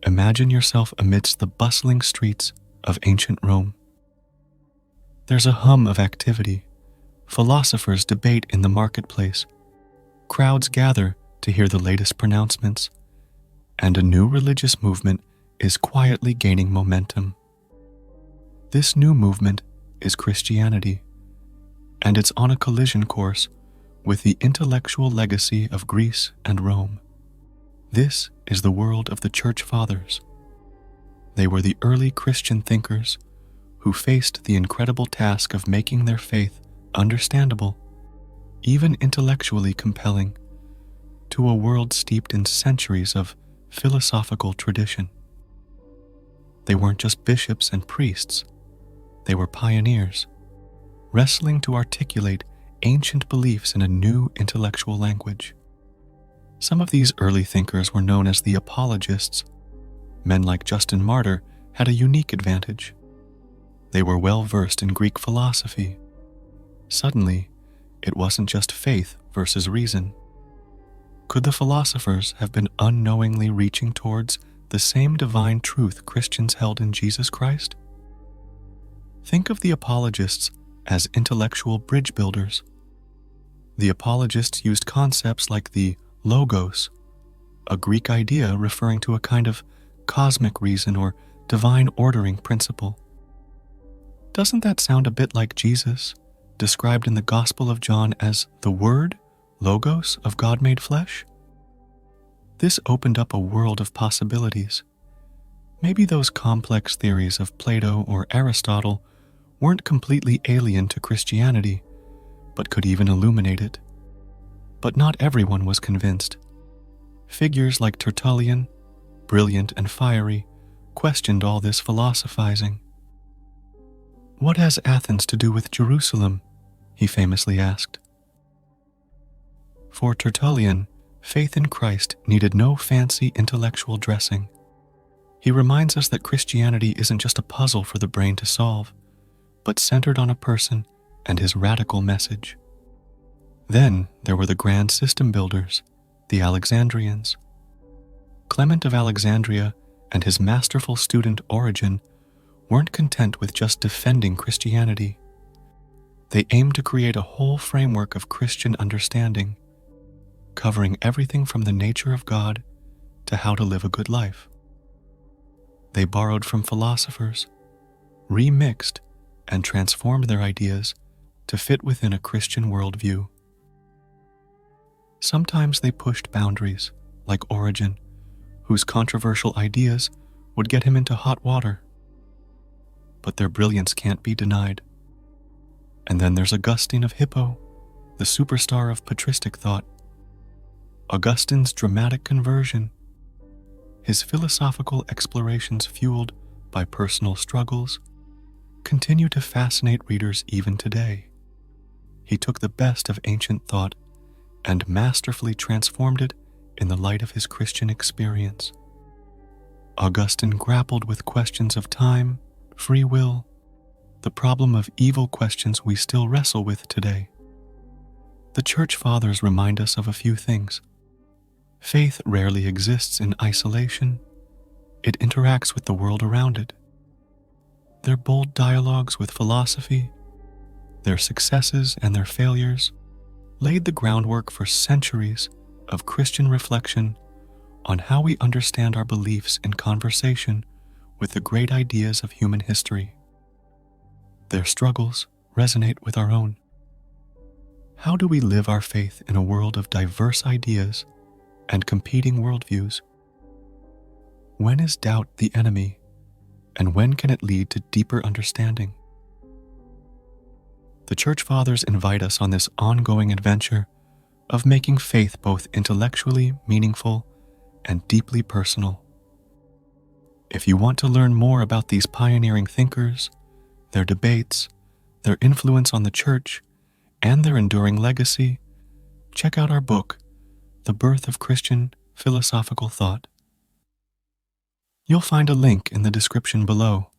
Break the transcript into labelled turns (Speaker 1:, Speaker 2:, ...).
Speaker 1: Imagine yourself amidst the bustling streets of ancient Rome. There's a hum of activity. Philosophers debate in the marketplace. Crowds gather to hear the latest pronouncements, and a new religious movement is quietly gaining momentum. This new movement is Christianity, and it's on a collision course with the intellectual legacy of Greece and Rome. This is the world of the Church Fathers. They were the early Christian thinkers who faced the incredible task of making their faith understandable, even intellectually compelling, to a world steeped in centuries of philosophical tradition. They weren't just bishops and priests, they were pioneers, wrestling to articulate ancient beliefs in a new intellectual language. Some of these early thinkers were known as the Apologists. Men like Martyr had a unique advantage. They were well versed in Greek philosophy. Suddenly, it wasn't just faith versus reason. Could the philosophers have been unknowingly reaching towards the same divine truth Christians held in Jesus Christ? Think of the Apologists as intellectual bridge builders. The Apologists used concepts like the logos, a Greek idea referring to a kind of cosmic reason or divine ordering principle. Doesn't that sound a bit like Jesus, described in the Gospel of John as the Word, Logos of God made flesh? This opened up a world of possibilities. Maybe those complex theories of Plato or Aristotle weren't completely alien to Christianity, but could even illuminate it. But not everyone was convinced. Figures like Tertullian, brilliant and fiery, questioned all this philosophizing. "What has Athens to do with Jerusalem?" he famously asked. For Tertullian, faith in Christ needed no fancy intellectual dressing. He reminds us that Christianity isn't just a puzzle for the brain to solve, but centered on a person and his radical message. Then there were the grand system builders, the Alexandrians. Clement of Alexandria and his masterful student Origen weren't content with just defending Christianity. They aimed to create a whole framework of Christian understanding, covering everything from the nature of God to how to live a good life. They borrowed from philosophers, remixed, and transformed their ideas to fit within a Christian worldview. Sometimes they pushed boundaries, like Origen, whose controversial ideas would get him into hot water. But their brilliance can't be denied. And then there's Augustine of Hippo, the superstar of patristic thought. Augustine's dramatic conversion, his philosophical explorations fueled by personal struggles, continue to fascinate readers even today. He took the best of ancient thought and masterfully transformed it in the light of his Christian experience. Augustine grappled with questions of time, free will, the problem of evil questions we still wrestle with today. The Church Fathers remind us of a few things. Faith rarely exists in isolation. It interacts with the world around it. Their bold dialogues with philosophy, their successes and their failures, laid the groundwork for centuries of Christian reflection on how we understand our beliefs in conversation with the great ideas of human history. Their struggles resonate with our own. How do we live our faith in a world of diverse ideas and competing worldviews? When is doubt the enemy, and when can it lead to deeper understanding? The Church Fathers invite us on this ongoing adventure of making faith both intellectually meaningful and deeply personal. If you want to learn more about these pioneering thinkers, their debates, their influence on the Church, and their enduring legacy, check out our book, The Birth of Christian Philosophical Thought. You'll find a link in the description below.